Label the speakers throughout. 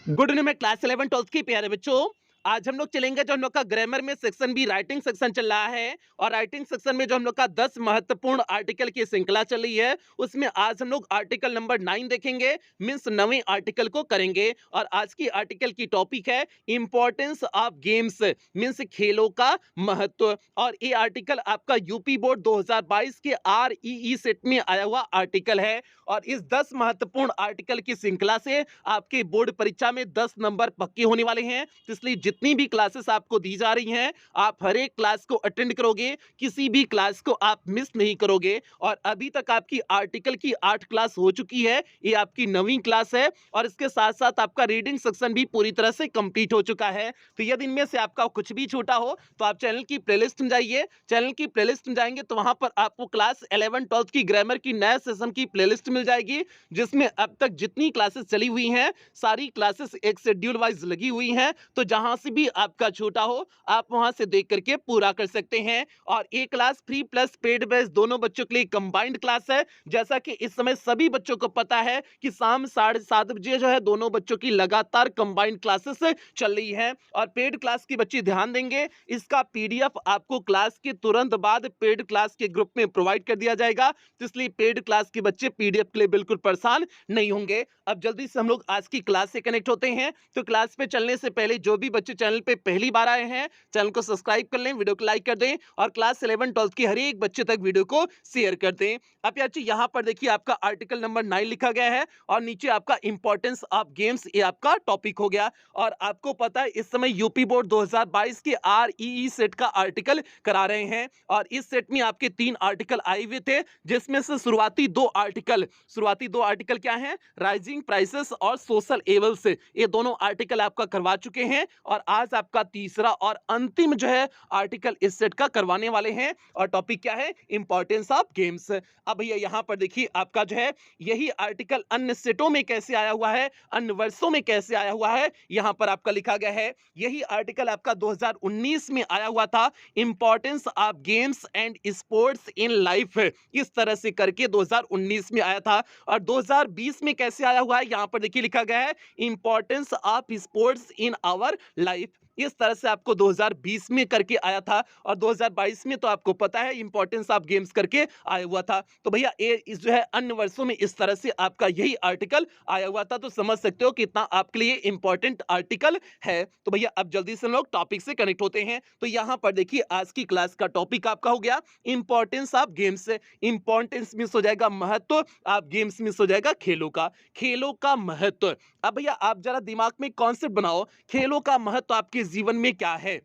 Speaker 1: Good evening में class 11 12 की प्यारे बच्चों। आज हम लोग चलेंगे जो हम लोग का ग्रामर में सेक्शन भी राइटिंग सेक्शन चल रहा है और राइटिंग सेक्शन में जो हम लोग का 10 महत्वपूर्ण आर्टिकल की श्रृंखला चल रही है उसमें आज हम लोग आर्टिकल नंबर 9 देखेंगे। मींस 9वें आर्टिकल को करेंगे और आज की आर्टिकल की टॉपिक है इंपॉर्टेंस ऑफ गेम्स। मींस खेलों का महत्व। और ये आर्टिकल आपका यूपी बोर्ड 2022 के REE सेट में आया हुआ आर्टिकल है और इस 10 महत्वपूर्ण आर्टिकल की श्रृंखला से आपके बोर्ड परीक्षा में 10 नंबर पक्के होने वाले हैं। तो इसलिए जितनी भी क्लासेस आपको दी जा रही हैं आप हर एक क्लास को अटेंड करोगे, किसी भी क्लास को आप मिस नहीं करोगे। और अभी तक आपकी आर्टिकल की 8 क्लास हो चुकी है, ये आपकी 9वीं क्लास है और इसके साथ साथ आपका रीडिंग सेक्शन भी पूरी तरह से कंप्लीट हो चुका है। तो यदि इनमें से आपका कुछ भी छूटा हो तो आप चैनल की प्लेलिस्ट में जाइए। चैनल की प्लेलिस्ट में जाएंगे तो वहां पर आपको क्लास 11 12 की ग्रामर की नया सेशन की प्लेलिस्ट मिल जाएगी, जिसमें अब तक जितनी क्लासेस चली हुई हैं सारी क्लासेस एक शेड्यूल वाइज लगी हुई हैं। तो जहां से भी आपका छूटा हो आप वहां से देख करके पूरा कर सकते हैं। और एक class free plus paid base दोनों बच्चों के लिए कंबाइंड क्लास है। जैसा कि इस समय सभी बच्चों को पता है कि शाम 7:30 बजे जो है दोनों बच्चों की लगातार कंबाइंड क्लासेस चल रही है। और पेड क्लास की बच्चे ध्यान देंगे, इसका पीडीएफ आपको क्लास के तुरंत बाद पेड क्लास के ग्रुप में प्रोवाइड कर दिया जाएगा। तो इसलिए पेड क्लास के बच्चे पीडीएफ के लिए बिल्कुल परेशान नहीं होंगे। अब जल्दी से हम लोग आज की क्लास से कनेक्ट होते हैं। तो क्लास पे चलने से पहले जो भी बच्चे चैनल पे पहली बार आए हैं चैनल को सब्सक्राइब कर लें, वीडियो को लाइक कर दें और क्लास 11 12 के हर एक बच्चे तक वीडियो को शेयर कर दें। अब यार यहाँ पर देखिए आपका आर्टिकल नंबर 9 लिखा गया है और नीचे आपका इंपॉर्टेंस ऑफ गेम्स ये आपका टॉपिक हो गया। और आपको पता है इस समय यूपी बोर्ड 2022 के REE सेट का आर्टिकल करा रहे हैं और इस सेट में आपके 3 आर्टिकल आए हुए थे, जिसमें से शुरुआती दो आर्टिकल क्या हैं, राइजिंग प्राइसेस और सोशल एवल्स, ये दोनों आर्टिकल आपका करवा चुके हैं और आज आपका तीसरा और अंतिम जो है आर्टिकल इस सेट का करवाने वाले हैं। और टॉपिक क्या है, इंपॉर्टेंस ऑफ गेम्स। अब भैया यहाँ पर देखिए आपका जो है यही आर्टिकल अन्य सेटों में कैसे आया हुआ है, अन्य वर्षों में कैसे आया हुआ है, यहाँ पर आपका लिखा गया है। यही आर्टिकल आपका 2019 में आया हुआ था, importance of games and sports in life, इस तरह से करके 2019 में आया था। और 2020 में कैसे आया हुआ है, यहां पर देखिए लिखा गया है importance of sports in our life, इस तरह से आपको 2020 में करके आया था। और 2022 में तो आपको पता है इंपॉर्टेंस ऑफ गेम्स करके आया हुआ था। तो भैया ये इस जो है अन्य वर्षों में इस तरह से आपका यही आर्टिकल आया हुआ था। तो समझ सकते हो कितना आपके लिए इंपॉर्टेंट आर्टिकल है। तो भैया अब जल्दी से हम लोग टॉपिक से कनेक्ट होते हैं। तो यहाँ पर देखिए आज की क्लास का टॉपिक आपका हो गया importance of games. Importance miss हो जाएगा महत्व, आप गेम्स मिस हो जाएगा खेलों का महत्व। अब भैया आप जरा दिमाग में कॉन्सेप्ट बनाओ, खेलों का महत्व आपके जीवन में क्या है,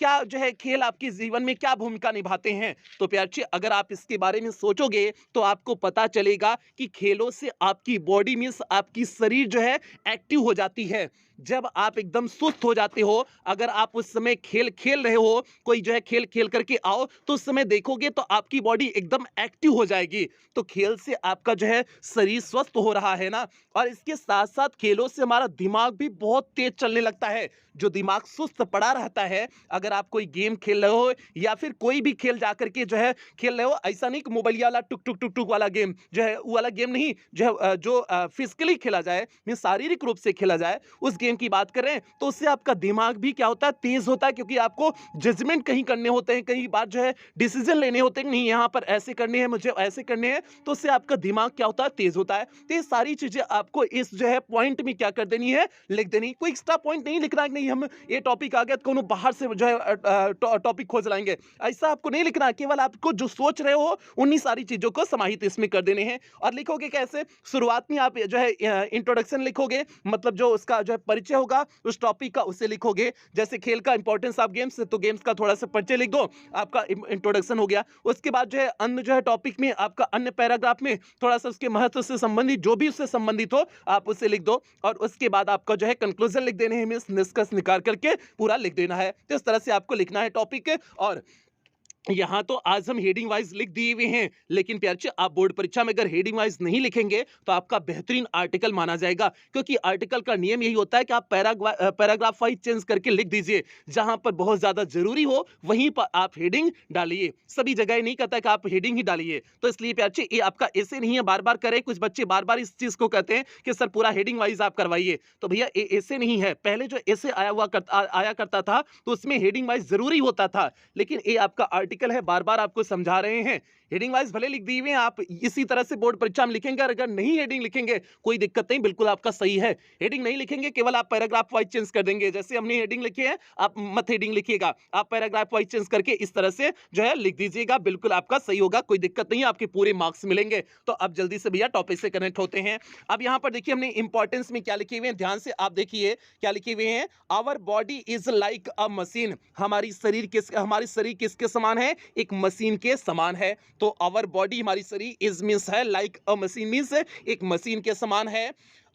Speaker 1: क्या जो है खेल आपके जीवन में क्या भूमिका निभाते हैं। तो प्यारे अगर आप इसके बारे में सोचोगे तो आपको पता चलेगा कि खेलों से आपकी बॉडी मींस आपकी शरीर जो है एक्टिव हो जाती है। जब आप एकदम सुस्त हो जाते हो, अगर आप उस समय खेल खेल रहे हो, कोई जो है खेल खेल करके आओ तो उस समय देखोगे तो आपकी बॉडी एकदम एक्टिव हो जाएगी। तो खेल से आपका जो है शरीर स्वस्थ हो रहा है ना। और इसके साथ साथ खेलों से हमारा दिमाग भी बहुत तेज चलने लगता है। जो दिमाग सुस्त पड़ा रहता है, अगर आप कोई गेम खेल रहे हो या फिर कोई भी खेल जाकर के जो है खेल रहे हो, ऐसा नहीं कि मोबाइल वाला टुक टुक टुक टुक वाला गेम जो है वो वाला गेम नहीं, जो है जो फिजिकली खेला जाए, शारीरिक रूप से खेला जाए, उस गेम की बात करें तो उससे आपका दिमाग भी क्या होता है, तेज होता है। क्योंकि आपको जजमेंट कहीं करने होते हैं, कई बार जो है डिसीजन लेने होते हैं, नहीं यहाँ पर ऐसे करने हैं, मुझे ऐसे करने हैं, तो उससे आपका दिमाग क्या होता है, तेज होता है। तो ये सारी चीजें आपको इस जो है पॉइंट में क्या कर देनी है, लिख देनी। कोई एक्स्ट्रा पॉइंट नहीं लिखना है कि नहीं हम ये टॉपिक आ गया तो कोनो बाहर से जो है टॉपिक खोज लाएंगे, ऐसा आपको नहीं लिखना है। केवल आपको जो सोच रहे हो उन्हीं सारी चीजों को समाहित इसमें कर देने हैं। और लिखोगे कैसे, शुरुआत में आप जो है इंट्रोडक्शन लिखोगे, मतलब जो उसका जो है परिचय होगा उस टॉपिक का, उसे लिखोगे। जैसे खेल का इंपॉर्टेंस ऑफ गेम्स, तो गेम्स का थोड़ा सा परिचय लिख दो, आपका इंट्रोडक्शन हो गया। उसके बाद जो है अन्य जो है टॉपिक में आपका अन्य पैराग्राफ में थोड़ा सा उसके महत्व से संबंधित जो भी उससे संबंधित हो आप उसे लिख दो। और उसके बाद आपका जो है कंक्लूजन लिख देने हैं, मींस निष्कर्ष निकाल करके पूरा लिख देना है। तो इस तरह से आपको लिखना है टॉपिक। और यहाँ तो आज हम हेडिंग वाइज लिख दिए हुए हैं, लेकिन प्यारे आप बोर्ड परीक्षा में अगर हेडिंग वाइज नहीं लिखेंगे तो आपका बेहतरीन आर्टिकल माना जाएगा, क्योंकि आर्टिकल का नियम यही होता है कि आप पैराग्राफ वाइज चेंज करके लिख दीजिए। जहां पर बहुत ज्यादा जरूरी हो वहीं पर आप हेडिंग डालिए, सभी जगह नहीं कहता कि आप हेडिंग ही डालिए। तो इसलिए प्यारे ये आपका ऐसे नहीं है बार बार करें, कुछ बच्चे बार बार इस चीज को कहते हैं कि सर पूरा हेडिंग वाइज आप करवाइए, तो भैया ऐसे नहीं है। पहले जो ऐसे आया करता था तो उसमें हेडिंग वाइज जरूरी होता था, लेकिन ये आपका आर्टिकल है, बार बार आपको समझा रहे हैं। हेडिंग वाइज भले लिख दी हुई है, आप इसी तरह से बोर्ड परीक्षा में लिखेंगे, और अगर नहीं हेडिंग लिखेंगे कोई दिक्कत नहीं, बिल्कुल आपका सही है। हेडिंग नहीं लिखेंगे, केवल आप पैराग्राफ वाइज चेंज कर देंगे, जैसे हमने हेडिंग लिखी है आप मत हेडिंग लिखिएगा, आप पैराग्राफ वाइज चेंज करके इस तरह से जो है लिख दीजिएगा, बिल्कुल आपका सही होगा, कोई दिक्कत नहीं है, आपके पूरे मार्क्स मिलेंगे। तो अब जल्दी से भैया टॉपिक से कनेक्ट होते हैं। अब यहाँ पर देखिए हमने इंपॉर्टेंस में क्या लिखे हुए हैं, ध्यान से आप देखिए क्या लिखे हुए हैं। Our body is like a machine, हमारी शरीर किसके समान है, एक मशीन के समान है। तो आवर बॉडी हमारी शरीर इज मींस है लाइक अ मशीन मींस एक मशीन के समान है।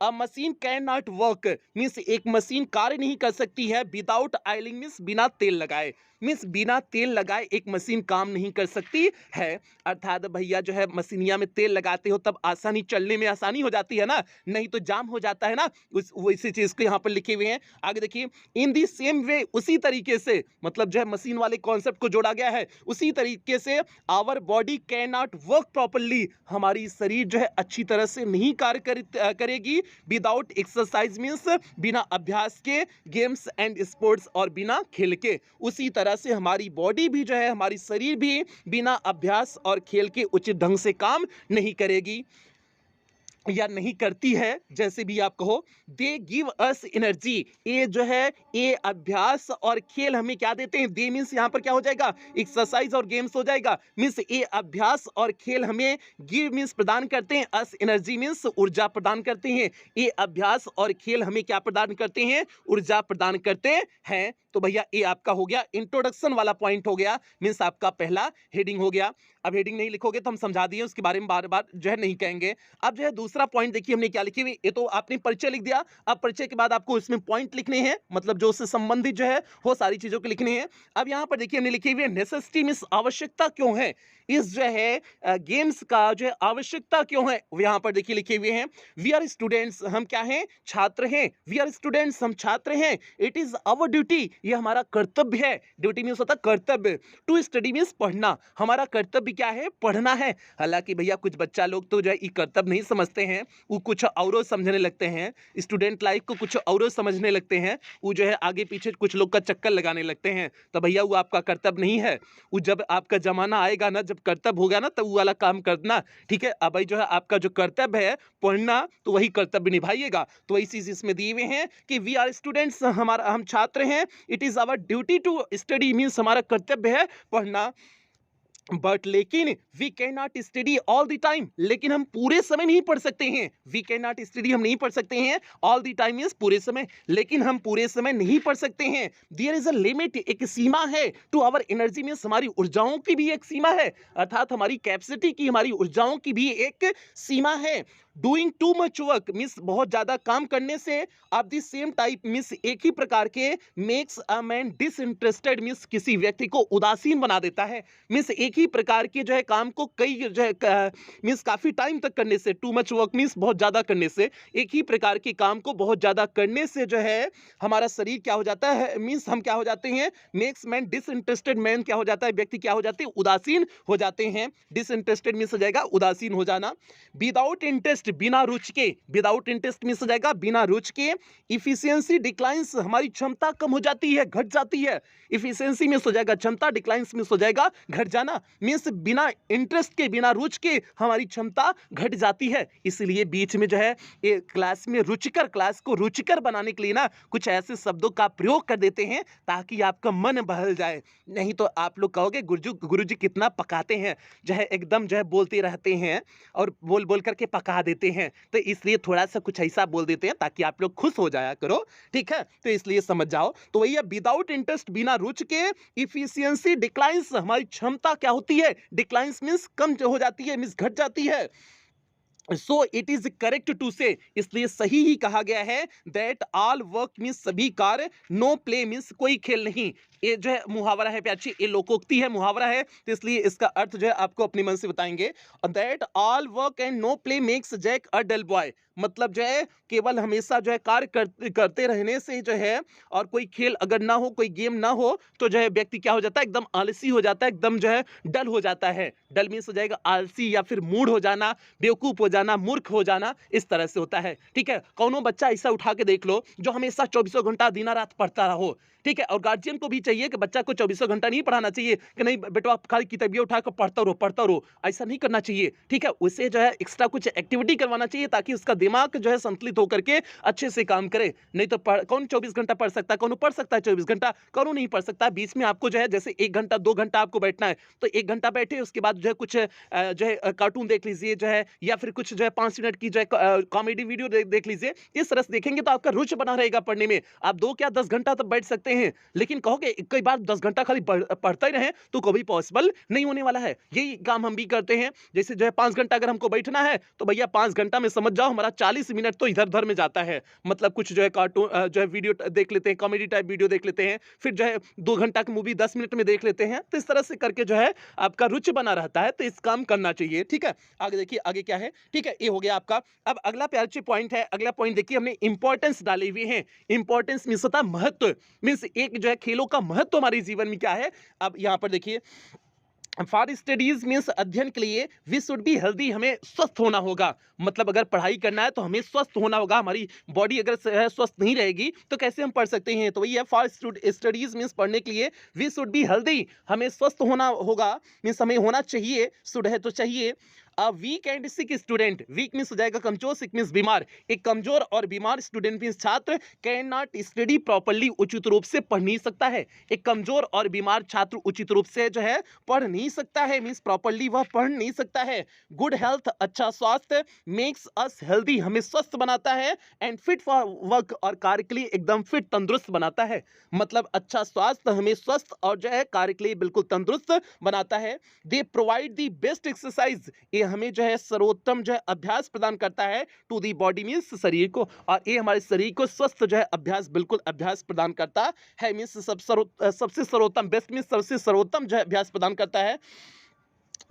Speaker 1: अ machine can not work means एक मशीन कार्य नहीं कर सकती है विदाउट ऑयलिंग मींस बिना तेल लगाए, मींस बिना तेल लगाए एक मशीन काम नहीं कर सकती है। अर्थात भैया जो है मशीनिया में तेल लगाते हो तब आसानी, चलने में आसानी हो जाती है ना, नहीं तो जाम हो जाता है ना, उस वैसी चीज को यहाँ पर लिखे हुए हैं। आगे देखिए, इन दी सेम वे, उसी तरीके से, मतलब जो है मशीन वाले कॉन्सेप्ट को जोड़ा गया है, उसी तरीके से our body can not work properly, हमारी शरीर जो है अच्छी तरह से नहीं करेगी विदाउट एक्सरसाइज मींस बिना अभ्यास के, गेम्स एंड स्पोर्ट्स और बिना खेल के। उसी तरह से हमारी बॉडी भी जो है, हमारी शरीर भी बिना अभ्यास और खेल के उचित ढंग से काम नहीं करेगी या नहीं करती है, जैसे भी आप कहो। दे गिव अस एनर्जी, ये जो है ये अभ्यास और खेल हमें क्या देते हैं, दे मीन्स यहाँ पर क्या हो जाएगा, एक्सरसाइज और गेम्स हो जाएगा, मीन्स ये अभ्यास और खेल हमें गिव मीन्स प्रदान करते हैं, अस एनर्जी मीन्स ऊर्जा प्रदान करते हैं, ये अभ्यास और खेल हमें क्या प्रदान करते हैं, ऊर्जा प्रदान करते हैं। तो भैया ये आपका हो गया इंट्रोडक्शन वाला पॉइंट हो गया, मीन्स आपका पहला हेडिंग हो गया। अब हेडिंग नहीं लिखोगे तो हम समझा दिए, उसके बारे में बार बार जो है नहीं कहेंगे। अब जो है दूसरा पॉइंट देखिए हमने क्या लिखी हुई, ये तो आपने परिचय लिख दिया, अब परिचय के बाद आपको इसमें पॉइंट लिखने हैं, मतलब जो उससे संबंधित जो है वो सारी चीजों को लिखने हैं। अब यहाँ पर देखिए हमने लिखी हुई है नेसेसिटी मींस आवश्यकता क्यों है, इस जो है गेम्स का जो है आवश्यकता क्यों है, यहाँ पर देखिए लिखे हुए हैं। वी आर स्टूडेंट्स, हम क्या हैं, छात्र हैं, वी आर स्टूडेंट्स, हम छात्र हैं। इट इज आवर ड्यूटी, ये हमारा कर्तव्य है, ड्यूटी मीन्स होता है कर्तव्य, टू स्टडी मीन्स पढ़ना, हमारा कर्तव्य क्या है, पढ़ना है। हालांकि भैया कुछ बच्चा लोग तो जो है ये कर्तव्य नहीं समझते हैं, वो कुछ और समझने लगते हैं, स्टूडेंट लाइफ को कुछ और समझने लगते हैं, वो जो है आगे पीछे कुछ लोग का चक्कर लगाने लगते हैं, तो भैया वो आपका कर्तव्य नहीं है। वो जब आपका जमाना आएगा ना, जब कर्तव्य होगा ना, तब वो वाला काम करना, ठीक है। अब भाई जो है आपका जो कर्तव्य है पढ़ना, तो वही कर्तव्य निभाइएगा। तो वही चीज इसमें दिए हुए हैं कि वी आर स्टूडेंट्स, हमारा हम छात्र हैं, it is our duty to study means हमारा कर्तव्य है पढ़ना। बट लेकिन we can not study all the time, लेकिन हम पूरे समय नहीं पढ़ सकते हैं, वी कैन नॉट स्टडी हम नहीं पढ़ सकते हैं, ऑल द टाइम मींस पूरे समय, लेकिन हम पूरे समय नहीं पढ़ सकते हैं। देयर इज अ लिमिट, एक सीमा है, टू आवर एनर्जी मींस हमारी ऊर्जाओं की भी एक सीमा है, अर्थात हमारी कैपेसिटी की, हमारी ऊर्जाओं की भी एक सीमा है। Doing too much work means बहुत ज्यादा काम करने से, of the same type means एक ही प्रकार के, makes a man disinterested means किसी व्यक्ति को उदासीन बना देता है, मीन्स एक ही प्रकार के जो है काम को कई जो है मीन्स काफी टाइम तक करने से, टू मच वर्क मीन्स बहुत ज्यादा करने से, एक ही प्रकार के काम को बहुत ज्यादा करने से जो है हमारा शरीर क्या हो जाता है, मीन्स हम क्या हो जाते हैं, मेक्स मैन डिसइंटरेस्टेड, मैन क्या हो जाता है, व्यक्ति क्या हो जाते हैं, उदासीन हो जाते हैं। डिसइंटरेस्टेड मीन्स हो जाएगा उदासीन हो जाना। विदाउट इंटरेस्ट बिना रुचि के, विदाउट इंटरेस्ट मींस हो जाएगा बिना रुचि के। इफिशियंसी डिक्लाइंस हमारी क्षमता कम हो जाती है, घट जाती है, इफिशियंसी मींस हो जाएगा क्षमता, डिक्लाइंस मींस हो जाएगा घट जाना, मींस बिना इंटरेस्ट के, बिना रुचि के हमारी क्षमता घट जाती है। इसलिए बीच में जो है ये क्लास में रुचिकर, क्लास को रुचिकर बनाने के लिए ना कुछ ऐसे शब्दों का प्रयोग कर देते हैं ताकि आपका मन बहल जाए, नहीं तो आप लोग कहोगे गुरुजी कितना पकाते हैं, जो है एकदम जो है बोलते रहते हैं और बोल बोल करके पका देते हैं, तो इसलिए थोड़ा सा कुछ ऐसा बोल देते हैं ताकि आप लोग खुश हो जाया करो, ठीक है, तो इसलिए समझ जाओ। तो वही है विदाउट इंटरेस्ट बिना रुचि के, इफिशियंसी डिक्लाइंस हमारी क्षमता क्या होती है, डिक्लाइंस मींस कम हो जाती है, मींस घट जाती है। So it is correct to say, इसलिए सही ही कहा गया है दैट ऑल वर्क मीन्स सभी कार्य, नो प्ले मीन्स कोई खेल नहीं। ये जो है मुहावरा है प्याची, ये लोकोक्ति है, मुहावरा है, तो इसलिए इसका अर्थ जो है आपको अपने मन से बताएंगे। That all work and no play makes Jack a dull boy, मतलब जो है केवल हमेशा जो है कार्य करते रहने से जो है, और कोई खेल अगर ना हो, कोई गेम ना हो, तो जो है व्यक्ति क्या हो जाता है, एकदम आलसी हो जाता है, एकदम जो है डल हो जाता है। डल मीन्स हो जाएगा आलसी या फिर मूड हो जाना, बेवकूफ हो जाना, मूर्ख हो जाना, इस तरह से होता है। ठीक है, कौनो बच्चा ऐसा उठा के देख लो जो हमेशा 24 घंटा दिन रात पढ़ता रहो। ठीक है, और गार्जियन को भी चाहिए कि बच्चा को 24 घंटा नहीं पढ़ाना चाहिए कि नहीं बेटा आप खाली किताबियां उठा कर पढ़ता रहो, ऐसा नहीं करना चाहिए। ठीक है, उसे जो है एक्स्ट्रा कुछ एक्टिविटी करवाना चाहिए ताकि उसका दिमाग जो है संतुलित होकर के अच्छे से काम करे। नहीं तो कौन 24 घंटा पढ़ सकता है, कौन पढ़ सकता है 24 घंटा, कौन नहीं पढ़ सकता। बीच में आपको जो है जैसे 1 घंटा 2 घंटा आपको बैठना है, तो 1 घंटा बैठे, उसके बाद जो है कुछ जो है कार्टून देख लीजिए जो है, या फिर कुछ जो है 5 मिनट की जो है कॉमेडी वीडियो देख लीजिए। इस तरह से देखेंगे तो आपका रुचि बना रहेगा पढ़ने में। आप 2 क्या 10 घंटा तो बैठ सकते हैं, लेकिन कहोगे कई बार 10 घंटा खाली पढ़ते ही रहें तो कभी पॉसिबल नहीं होने वाला है। यही काम हम भी करते हैं। जैसे जो है 5 घंटा अगर हमको बैठना है तो भैया 5 घंटा में समझ जाओ हमारा 40 मिनट तो इधर उधर में जाता है। मतलब कुछ जो है कार्टून जो है वीडियो देख लेते हैं, कॉमेडी टाइप वीडियो देख लेते हैं, फिर जो है 2 घंटा की मूवी 10 मिनट में देख लेते हैं। तो इस तरह से करके जो है आपका रुचि बना रहता है, तो इस काम करना चाहिए। ठीक है, आगे देखिए आगे क्या है। ठीक है, ये हो गया आपका। अब अगला प्यारे पॉइंट है, अगला पॉइंट देखिए हमने इंपॉर्टेंस डाले हुए हैं। इंपॉर्टेंस मींस होता है महत्व, मींस एक जो है खेलों का महत्व हमारे जीवन में क्या है। अब यहां पर देखिए फॉर स्टडीज मीन्स अध्ययन के लिए वी शुड बी हेल्दी, हमें स्वस्थ होना होगा। मतलब अगर पढ़ाई करना है तो हमें स्वस्थ होना होगा। हमारी बॉडी अगर स्वस्थ नहीं रहेगी तो कैसे हम पढ़ सकते हैं। तो वही है फॉर स्टडीज मीन्स पढ़ने के लिए वी शुड बी हेल्दी, हमें स्वस्थ होना होगा, मीन्स हमें होना चाहिए, शुड है तो चाहिए। A weak and sick student, weak means हो जाएगा कमजोर, सिक मीन्स बीमार। एक कमजोर और बीमार स्टूडेंट मीन्स छात्र कैन नॉट स्टडी प्रॉपर्ली, उचित रूप से पढ़ नहीं सकता है। एक कमजोर और बीमार छात्र उचित रूप से जो है पढ़ नहीं सकता है, मीन्स प्रॉपर्ली वह पढ़ नहीं सकता है। गुड हेल्थ, अच्छा स्वास्थ्य, मेक्स अस हेल्दी, हमें स्वस्थ बनाता है। एंड फिट फॉर वर्क, और कार्य के लिए एकदम फिट तंदुरुस्त बनाता है। मतलब अच्छा स्वास्थ्य हमें स्वस्थ और जो है कार्य के लिए बिल्कुल तंदुरुस्त बनाता है। They provide the best exercise, ये हमें जो है सर्वोत्तम जो है अभ्यास प्रदान करता है टू दी बॉडी मीन्स शरीर को, और ये हमारे शरीर को स्वस्थ जो है अभ्यास, बिल्कुल अभ्यास प्रदान करता है। मीन्स सबसे सर्वोत्तम, बेस्ट मीन्स सबसे सर्वोत्तम जो है अभ्यास प्रदान करता है।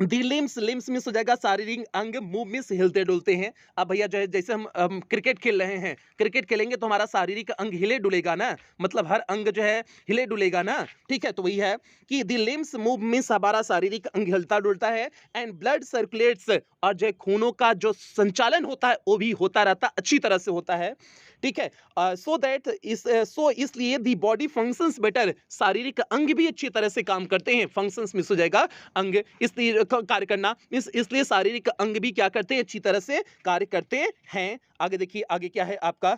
Speaker 1: दी लिम्स, लिम्स मीन्स हो जाएगा शारीरिक अंग, मूव मीन्स हिलते डुलते हैं। अब भैया जो है जैसे हम क्रिकेट खेल रहे हैं, क्रिकेट खेलेंगे तो हमारा शारीरिक अंग हिले डुलेगा ना, मतलब हर अंग जो है हिले डुलेगा ना। ठीक है, तो वही है कि दी लिम्स मूव मीन्स हमारा शारीरिक अंग हिलता डुलता है। एंड ब्लड सर्कुलेट्स, और जो खूनों का जो संचालन होता है वो भी होता रहता, अच्छी तरह से होता है। ठीक है, सो दैट सो इसलिए दी बॉडी फंक्शंस बेटर, शारीरिक अंग भी अच्छी तरह से काम करते हैं। फंक्शंस मिस हो जाएगा अंग, इसलिए कार्य करना, इसलिए शारीरिक अंग भी क्या करते हैं, अच्छी तरह से कार्य करते हैं। आगे देखिए आगे क्या है आपका,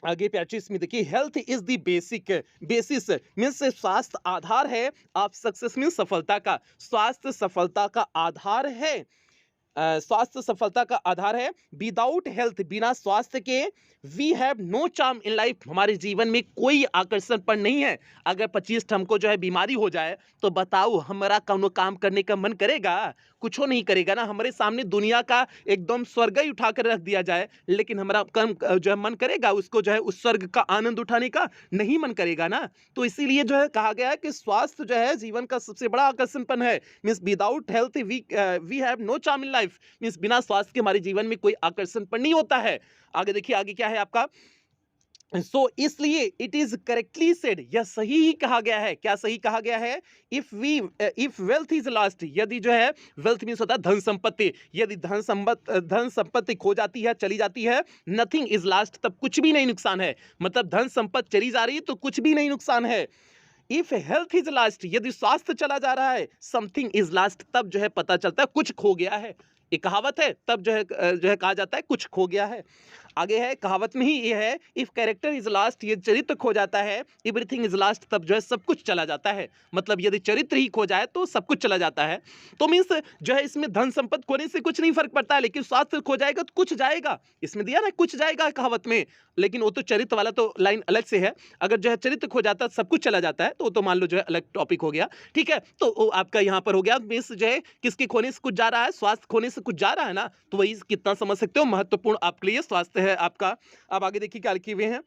Speaker 1: आगे प्यारे इसमें देखिए health is the basic, basis means स्वास्थ्य आधार है, आप सक्सेस मीन्स सफलता का, स्वास्थ्य सफलता का आधार है। स्वास्थ्य सफलता का आधार है। विदाउट हेल्थ, बिना स्वास्थ्य के we have no charm in life, हमारे जीवन में कोई आकर्षण पर नहीं है। अगर 25 हमको जो है बीमारी हो जाए तो बताओ हमारा कौनो काम करने का मन करेगा, कुछ नहीं करेगा ना। हमारे सामने दुनिया का एकदम स्वर्ग ही उठा कर रख दिया जाए, लेकिन हमारा काम जो है मन करेगा उसको जो है उस स्वर्ग का आनंद उठाने का, नहीं मन करेगा ना। तो इसीलिए जो है कहा गया है कि स्वास्थ्य जो है जीवन का सबसे बड़ा आकर्षणपन है। Means without health we have no charm in life, means बिना स्वास्थ्य के हमारे जीवन में कोई आकर्षणपन नहीं होता है। आगे देखिए आगे क्या है आपका, इसलिए इट इज करेक्टली सेड, यह सही ही कहा गया है। क्या सही कहा गया है, इफ वेल्थ इज लॉस्ट, यदि जो है वेल्थ मीन्स होता है धन संपत्ति, यदि धन संपत्ति खो जाती है, चली जाती है, नथिंग इज लॉस्ट, तब कुछ भी नहीं नुकसान है। मतलब धन संपत्ति चली जा रही है तो कुछ भी नहीं नुकसान है। इफ हेल्थ इज लास्ट, यदि स्वास्थ्य चला जा रहा है, समथिंग इज लास्ट, तब जो है पता चलता है कुछ खो गया है। एक कहावत है, तब जो है कहा जाता है कुछ खो गया है। आगे है कहावत में ही ये है, इफ कैरेक्टर इज लास्ट, ये चरित्र खो जाता है, एवरीथिंग इज लास्ट, तब जो है सब कुछ चला जाता है। मतलब यदि चरित्र ही खो जाए तो सब कुछ चला जाता है। तो मीन्स जो है इसमें धन संपत्ति खोने से कुछ नहीं फर्क पड़ता है, लेकिन स्वास्थ्य खो जाएगा तो कुछ जाएगा। इसमें दिया ना कुछ जाएगा कहावत में, लेकिन वो तो चरित्र वाला तो लाइन अलग से है। अगर जो है चरित्र खो जाता है सब कुछ चला जाता है तो वो तो मान लो जो है अलग टॉपिक हो गया। ठीक है, तो वो आपका यहाँ पर हो गया मीन्स जो है किसके खोने से कुछ जा रहा है, स्वास्थ्य खोने से कुछ जा रहा है ना, तो वही कितना समझ सकते हो महत्वपूर्ण आपके लिए स्वास्थ्य है आपका। अब आगे देखिए क्या लिखे हुए हैं,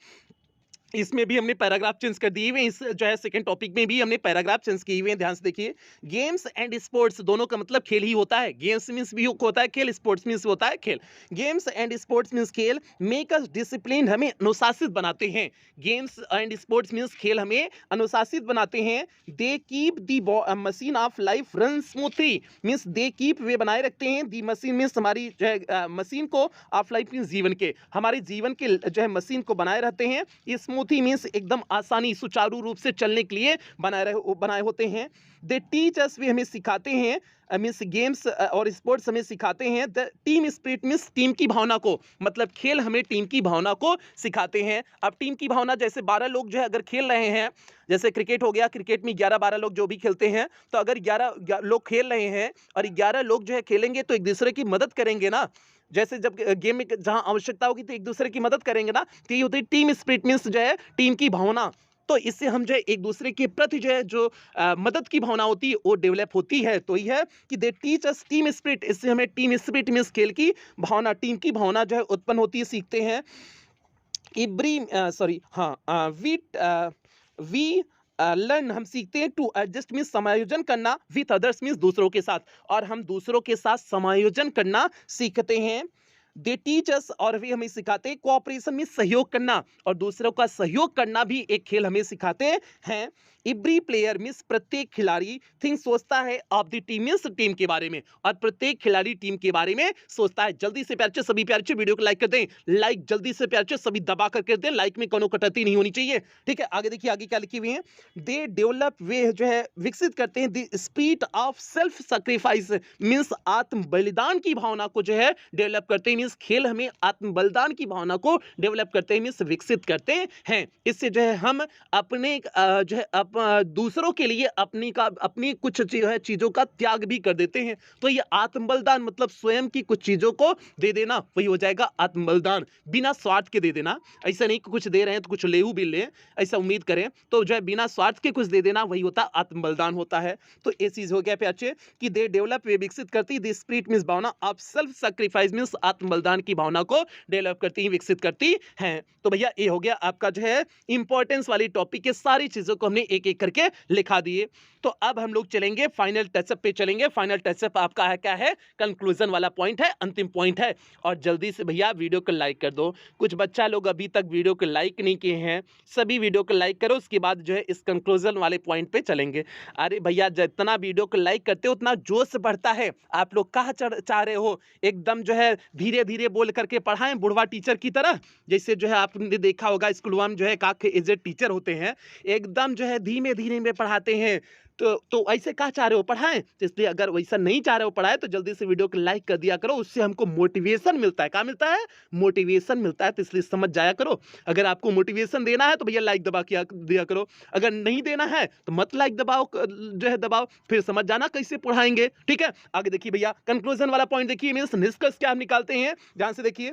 Speaker 1: इसमें भी हमने पैराग्राफ चेंज कर दिए हुए हैं। इस जो है सेकंड टॉपिक में भी हमने पैराग्राफ चेंज किए हुए हैं, ध्यान से देखिए। गेम्स एंड स्पोर्ट्स दोनों का मतलब खेल ही होता है। गेम्स मींस भी होता है खेल, स्पोर्ट्स मींस होता है खेल। गेम्स एंड स्पोर्ट्स मींस खेल, मेक अस डिसिप्लिन, हमें अनुशासित बनाते हैं। गेम्स एंड स्पोर्ट्स मींस खेल हमें अनुशासित बनाते हैं। They keep the machine of life run smoothly, means they keep वे बनाए रखते हैं, दी मशीन मींस हमारी जो है मशीन को, ऑफ लाइफ मींस जीवन के, हमारे जीवन के जो है मशीन को बनाए रहते हैं। इस स्मूथी मींस एकदम आसानी सुचारू रूप से चलने के लिए बनाए होते हैं। दे टीच अस, वे हमें सिखाते हैं, मींस गेम्स और स्पोर्ट्स हमें सिखाते हैं। The team spirit means team की भावना को, मतलब खेल हमें टीम की भावना को सिखाते हैं। अब टीम की भावना जैसे 12 लोग जो है अगर खेल रहे हैं, जैसे क्रिकेट हो गया, क्रिकेट में 11-12 लोग जो भी खेलते हैं, तो अगर 11 लोग खेल रहे हैं और 11 लोग जो है खेलेंगे तो एक दूसरे की मदद करेंगे ना। जैसे जब गेम में जहां आवश्यकता होगी तो एक दूसरे की मदद करेंगे ना, तो ये होती है टीम स्पिरिट मींस जो है टीम की भावना। तो इससे हम जो है एक दूसरे के प्रति जो है जो मदद की भावना होती है वो डेवलप होती है। तो ये है कि they teach us team spirit, इससे हमें टीम स्पिरिट मींस खेल की भावना, टीम की भावना जो है उत्पन्न होती है, सीखते हैं। वी लर्न, हम सीखते हैं टू एडजस्ट मींस समायोजन करना, विथ अदर्स मींस दूसरों के साथ, और हम दूसरों के साथ समायोजन करना सीखते हैं। दे टीच अस, और वे हमें सिखाते हैं कोऑपरेशन में सहयोग करना, और दूसरों का सहयोग करना भी एक खेल हमें सिखाते हैं। एवरी प्लेयर मींस प्रत्येक खिलाड़ी, थिंक सोचता है, of the team means team के बारे में, और प्रत्येक खिलाड़ी टीम के बारे में सोचता है। जल्दी से प्यार से सभी प्यार से वीडियो को लाइक कर दें, लाइक जल्दी से प्यार से सभी दबा कर कर दें, लाइक में कोनो कटौती नहीं होनी चाहिए। ठीक है, आगे देखिए आगे क्या लिखी हुई है। दे डेवलप, वे जो है विकसित करते हैं, the spirit of self sacrifice means आत्म बलिदान की भावना को जो है डेवलप करते हैं, मींस खेल हमें आत्म बलिदान की भावना को डेवलप करते हैं, मींस विकसित करते हैं। इससे जो है हम अपने जो है दूसरों के लिए अपनी कुछ चीजों का त्याग भी कर देते हैं। तो ये आत्म बलिदान मतलब स्वयं की कुछ चीजों को दे देना, वही हो जाएगा आत्म बलिदान, बिना स्वार्थ के दे देना। ऐसा नहीं कि कुछ दे रहे हैं तो कुछ लेहू भी ले, ऐसा उम्मीद करें, तो जो है बिना स्वार्थ के कुछ दे देना वही होता आत्म बलिदान होता है। तो ये चीज हो गया प्याचे कि दे डेवलप, वे विकसित करती, द स्पिरिट मींस भावना ऑफ सेल्फ सैक्रिफाइस मींस आत्म बलिदान की भावना को डेवलप करती, विकसित करती हैं। तो भैया ये हो गया आपका जो है इंपॉर्टेंस वाली टॉपिक के सारी चीजों को हमने एक एक करके लिखा दिए। तो अब हम लोग चलेंगे फाइनल टचअप पे चलेंगे। फाइनल टचअप आपका है क्या है, कंक्लूजन वाला पॉइंट है, अंतिम पॉइंट है। और जल्दी से भैया वीडियो को लाइक कर दो। कुछ बच्चा लोग अभी तक वीडियो को लाइक नहीं किए हैं, सभी वीडियो को लाइक करो, उसके बाद जो है इस कंक्लूजन वाले पॉइंट पे चलेंगे। अरे भैया जितना वीडियो को लाइक करते हो उतना जोश बढ़ता है। आप लोग कहाँ चाह रहे हो एकदम जो है धीरे धीरे बोल करके पढ़ाएं बुढ़वा टीचर की तरह, जैसे जो है आपने देखा होगा स्कूल में जो है काफी एजेड टीचर होते हैं, एकदम जो है धीमे धीरे में पढ़ाते हैं। तो ऐसे कहाँ चाह रहे हो पढ़ाएं, तो इसलिए अगर वैसा नहीं चाह रहे हो पढ़ाए तो जल्दी से वीडियो को लाइक कर दिया करो, उससे हमको मोटिवेशन मिलता है। क्या मिलता है, मोटिवेशन मिलता है, तो इसलिए समझ जाया करो। अगर आपको मोटिवेशन देना है तो भैया लाइक दबा के दिया करो, अगर नहीं देना है तो मत लाइक दबाओ, जो है दबाओ, फिर समझ जाना कैसे पढ़ाएंगे। ठीक है, आगे देखिए भैया कंक्लूजन वाला पॉइंट देखिए, मींस निष्कर्ष क्या हम निकालते हैं, ध्यान से देखिए।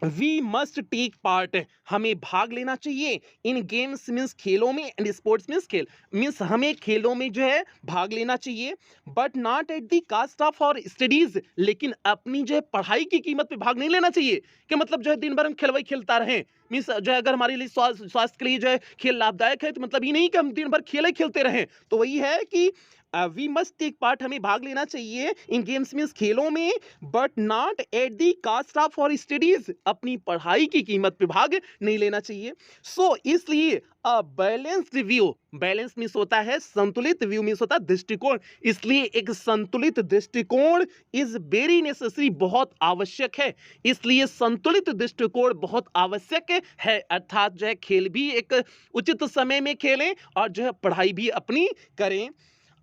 Speaker 1: वी मस्ट टेक पार्ट, हमें भाग लेना चाहिए, इन गेम्स मीन्स खेलों में, एंड स्पोर्ट्स मीन्स खेल, मीन्स हमें खेलों में जो है भाग लेना चाहिए, but not at the cost of our studies, लेकिन अपनी जो है पढ़ाई की कीमत पे भाग नहीं लेना चाहिए। कि मतलब जो है दिन भर हम खेलवाई खेलता रहें, मीन्स जो है अगर हमारे लिए स्वास्थ्य के लिए जो है खेल लाभदायक है, तो मतलब ये नहीं कि हम दिन भर खेले खेलते रहें। तो वही है कि वी मस्ट टेक पार्ट, हमें भाग लेना चाहिए इन गेम्स मीन्स खेलों में, but not at the cost of our studies, अपनी पढ़ाई की कीमत पे भाग नहीं लेना चाहिए। सो इसलिए बैलेंस्ड व्यू, बैलेंस मीन्स होता है संतुलित, व्यू मीन्स होता है दृष्टिकोण, इसलिए एक संतुलित दृष्टिकोण इज वेरी नेसेसरी, बहुत आवश्यक है। इसलिए संतुलित दृष्टिकोण बहुत आवश्यक है, अर्थात जो है खेल भी एक उचित समय में खेलें और जो है पढ़ाई भी अपनी करें।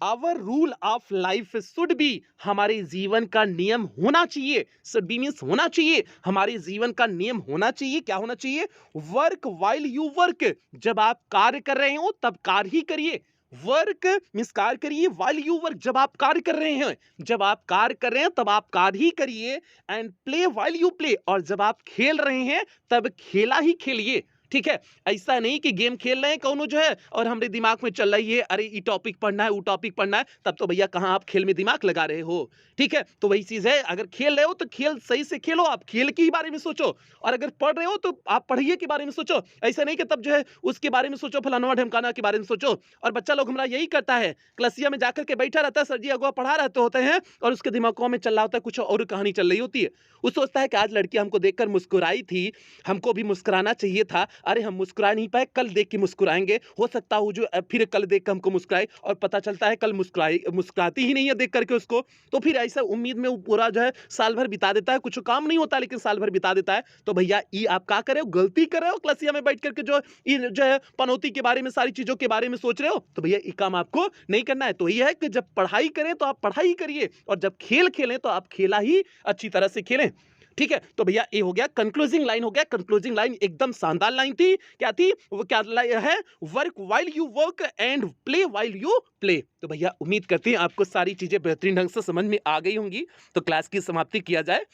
Speaker 1: Our rule of life should be, हमारे जीवन का नियम होना चाहिए, शुड बी मींस होना चाहिए, हमारे जीवन का नियम होना चाहिए। क्या होना चाहिए? वर्क वाइल यू वर्क, जब आप कार्य कर रहे हो तब कार्य ही करिए। वर्क मींस कार्य करिए, वाइल यू वर्क, जब आप कार्य कर रहे हैं, जब आप कार्य कर रहे हैं तब आप कार्य ही करिए। And play while you play, और जब आप खेल रहे हैं तब खेला ही खेलिए। ठीक है, ऐसा नहीं कि गेम खेल रहे हैं कौनो जो है और हमारे दिमाग में चल रही है अरे ये टॉपिक पढ़ना है वो टॉपिक पढ़ना है, तब तो भैया कहाँ आप खेल में दिमाग लगा रहे हो। ठीक है, तो वही चीज है, अगर खेल रहे हो तो खेल सही से खेलो, आप खेल के ही बारे में सोचो, और अगर पढ़ रहे हो तो आप पढ़िए के बारे में सोचो। ऐसा नहीं कि तब जो है उसके बारे में सोचो, फलाना ढमकाना के बारे में सोचो। और बच्चा लोग हमारा यही करता है, क्लासिया में जाकर के बैठा रहता है, सर जी अगवा पढ़ा रहते होते हैं और उसके दिमागों में चल रहा होता है कुछ और कहानी चल रही होती है। वो सोचता है कि आज लड़की हमको देखकर मुस्कुराई थी, हमको भी मुस्कुराना चाहिए था, अरे हम मुस्कुरा नहीं पाए, कल देख के मुस्कुराएंगे, हो सकता हो जो फिर कल देख कर हमको मुस्कुराए, और पता चलता है कल मुस्कुराती ही नहीं है देख करके उसको। तो फिर ऐसा उम्मीद में वो पूरा जो है साल भर बिता देता है, कुछ काम नहीं होता लेकिन साल भर बिता देता है। तो भैया ये आप क्या कर रहे हो, गलती कर रहे हो, क्लासिया में बैठ करके जो है पनौती के बारे में, सारी चीजों के बारे में सोच रहे हो, तो भैया ये काम आपको नहीं करना है। तो ये है कि जब पढ़ाई करें तो आप पढ़ाई करिए, और जब खेल खेलें तो आप खेला ही अच्छी तरह से खेलें। ठीक है, तो भैया ये हो गया कंक्लूजिंग लाइन, हो गया कंक्लूजिंग लाइन, एकदम शानदार लाइन थी। क्या थी वो, क्या है? Work while you work and play while you play. तो भैया उम्मीद करते हैं आपको सारी चीजें बेहतरीन ढंग से समझ में आ गई होंगी। तो क्लास की समाप्ति किया जाए,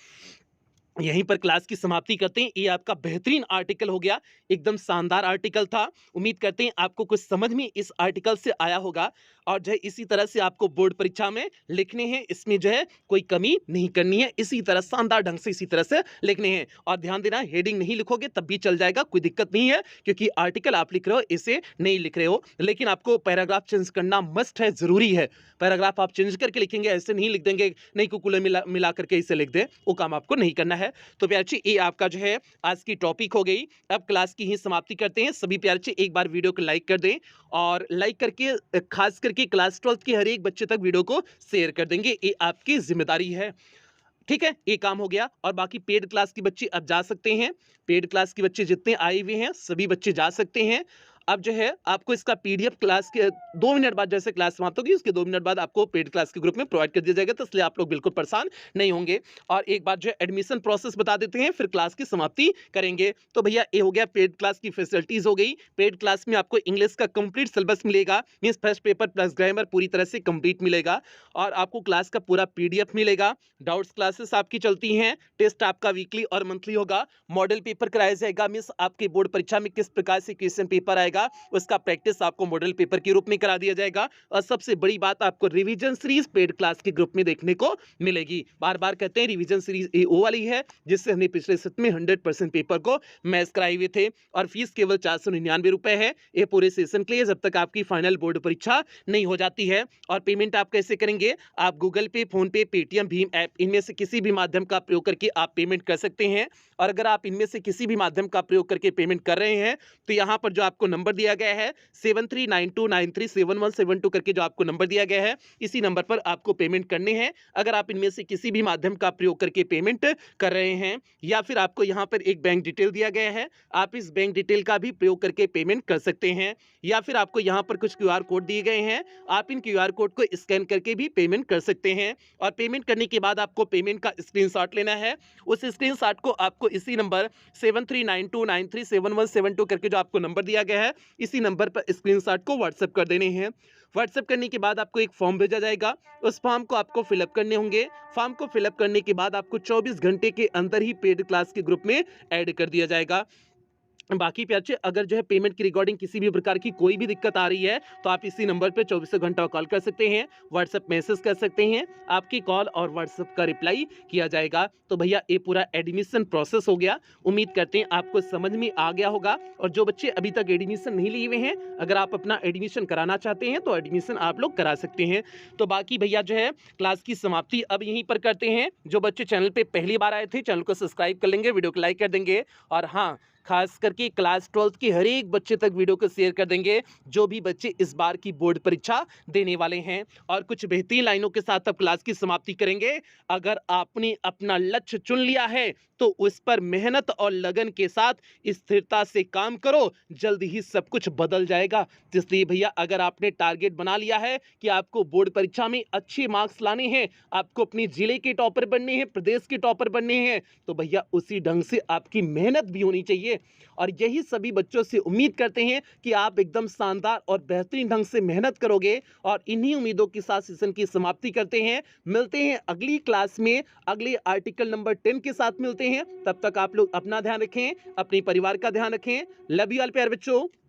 Speaker 1: यहीं पर क्लास की समाप्ति करते हैं। ये आपका बेहतरीन आर्टिकल हो गया, एकदम शानदार आर्टिकल था। उम्मीद करते हैं आपको कुछ समझ में इस आर्टिकल से आया होगा, और जो है इसी तरह से आपको बोर्ड परीक्षा में लिखने हैं, इसमें जो है कोई कमी नहीं करनी है, इसी तरह शानदार ढंग से इसी तरह से लिखने हैं। और ध्यान देना, हेडिंग नहीं लिखोगे तब भी चल जाएगा, कोई दिक्कत नहीं है, क्योंकि आर्टिकल आप लिख रहे हो, इसे नहीं लिख रहे हो। लेकिन आपको पैराग्राफ चेंज करना मस्ट है, जरूरी है। पैराग्राफ आप चेंज करके लिखेंगे, ऐसे नहीं लिख देंगे नहीं कुकुले मिला करके इसे लिख दे, वो काम आपको नहीं करना है। तो प्यारे बच्चे ये आपका जो है आज की टॉपिक हो गई। अब क्लास की ही समाप्ति करते हैं। सभी प्यारे बच्चे एक बार वीडियो को लाइक कर दें, और लाइक करके खास करके क्लास 12 के हर एक बच्चे तक वीडियो को शेयर कर देंगे, ये आपकी जिम्मेदारी है। ठीक है, ये काम हो गया। और बाकी पेड क्लास के बच्चे अब जा सकते हैं, पेड क्लास के बच्चे जितने आए हुए हैं सभी बच्चे जा सकते हैं। अब जो है आपको इसका पीडीएफ क्लास के 2 मिनट बाद, जैसे क्लास समाप्त होगी उसके 2 मिनट बाद आपको पेड क्लास के ग्रुप में प्रोवाइड कर दिया जाएगा, तो इसलिए आप लोग बिल्कुल परेशान नहीं होंगे। और एक बार जो है एडमिशन प्रोसेस बता देते हैं, फिर क्लास की समाप्ति करेंगे। तो भैया ये हो गया पेड क्लास की फैसिलिटीज हो गई। पेड क्लास में आपको इंग्लिश का कंप्लीट सिलेबस मिलेगा, means first paper plus grammar पूरी तरह से कंप्लीट मिलेगा, और आपको क्लास का पूरा पीडीएफ मिलेगा। डाउट्स क्लासेस आपकी चलती हैं, टेस्ट आपका वीकली और मंथली होगा, मॉडल पेपर कराया जाएगा, मींस आपकी बोर्ड परीक्षा में किस प्रकार से क्वेश्चन पेपर आएगा उसका प्रैक्टिस आपको मॉडल पेपर के रूप में करा दिया जाएगा। और सबसे बड़ी बात, आपको रिवीजन सीरीज पेड क्लास के ग्रुप में देखने को मिलेगी। बार बार कहते हैं रिवीजन सीरीज ये वो वाली है जिससे हमने पिछले सत्र में 100% पेपर को मैच कराए हुए थे, और फीस केवल 499 रुपए है, ये पूरे सेशन के लिए, जब तक आपकी फाइनल बोर्ड परीक्षा नहीं हो जाती है। और पेमेंट आप कैसे करेंगे, आप गूगल पे, फोन पे, पेटीएम, भीम ऐप, इनमें से किसी भी माध्यम का प्रयोग करके आप पेमेंट कर सकते हैं। और अगर आप इनमें से किसी भी माध्यम का प्रयोग करके पेमेंट कर रहे हैं, तो यहाँ पर जो आपको नंबर दिया गया है 7392937172 करके जो आपको नंबर दिया गया है, इसी नंबर पर आपको पेमेंट करने हैं। अगर आप इनमें से किसी भी माध्यम का प्रयोग करके पेमेंट कर रहे हैं, या फिर आपको यहाँ पर एक बैंक डिटेल दिया गया है, आप इस बैंक डिटेल का भी प्रयोग करके पेमेंट कर सकते हैं। या फिर आपको यहाँ पर कुछ क्यूआर कोड दिए गए हैं, आप इन क्यूआर कोड को स्कैन करके भी पेमेंट कर सकते हैं। और पेमेंट करने के बाद आपको पेमेंट का स्क्रीनशॉट लेना है, उस स्क्रीनशॉट को आपको इसी नंबर 7392937172 करके जो आपको नंबर दिया गया है, इसी नंबर पर स्क्रीनशॉट को व्हाट्सएप कर देने हैं। व्हाट्सएप करने के बाद आपको एक फॉर्म भेजा जाएगा, उस फॉर्म को आपको फिलअप करने होंगे। फॉर्म को फिलअप करने के बाद आपको 24 घंटे के अंदर ही पेड क्लास के ग्रुप में ऐड कर दिया जाएगा। बाकी प्यारे, अगर जो है पेमेंट की रिकॉर्डिंग किसी भी प्रकार की कोई भी दिक्कत आ रही है, तो आप इसी नंबर पे 24 घंटा कॉल कर सकते हैं, व्हाट्सएप मैसेज कर सकते हैं, आपकी कॉल और व्हाट्सएप का रिप्लाई किया जाएगा। तो भैया ये पूरा एडमिशन प्रोसेस हो गया। उम्मीद करते हैं आपको समझ में आ गया होगा। और जो बच्चे अभी तक एडमिशन नहीं लिए हुए हैं, अगर आप अपना एडमिशन कराना चाहते हैं तो एडमिशन आप लोग करा सकते हैं। तो बाकी भैया जो है क्लास की समाप्ति अब यहीं पर करते हैं। जो बच्चे चैनल पे पहली बार आए थे, चैनल को सब्सक्राइब कर लेंगे, वीडियो को लाइक कर देंगे, और हाँ, खास करके क्लास 12 के हर एक बच्चे तक वीडियो को शेयर कर देंगे, जो भी बच्चे इस बार की बोर्ड परीक्षा देने वाले हैं। और कुछ बेहतरीन लाइनों के साथ अब क्लास की समाप्ति करेंगे। अगर आपने अपना लक्ष्य चुन लिया है तो उस पर मेहनत और लगन के साथ स्थिरता से काम करो, जल्दी ही सब कुछ बदल जाएगा। इसलिए भैया अगर आपने टारगेट बना लिया है कि आपको बोर्ड परीक्षा में अच्छे मार्क्स लाने हैं, आपको अपने जिले के टॉपर बनने हैं, प्रदेश के टॉपर बनने हैं, तो भैया उसी ढंग से आपकी मेहनत भी होनी चाहिए। और यही सभी बच्चों से उम्मीद करते हैं कि आप एकदम शानदार और बेहतरीन ढंग से मेहनत करोगे, और इन्हीं उम्मीदों के साथ सेशन की समाप्ति करते हैं। मिलते हैं अगली क्लास में, अगले आर्टिकल नंबर 10 के साथ मिलते हैं। तब तक आप लोग अपना ध्यान रखें, अपने परिवार का ध्यान रखें। लव यू ऑल प्यारे बच्चों।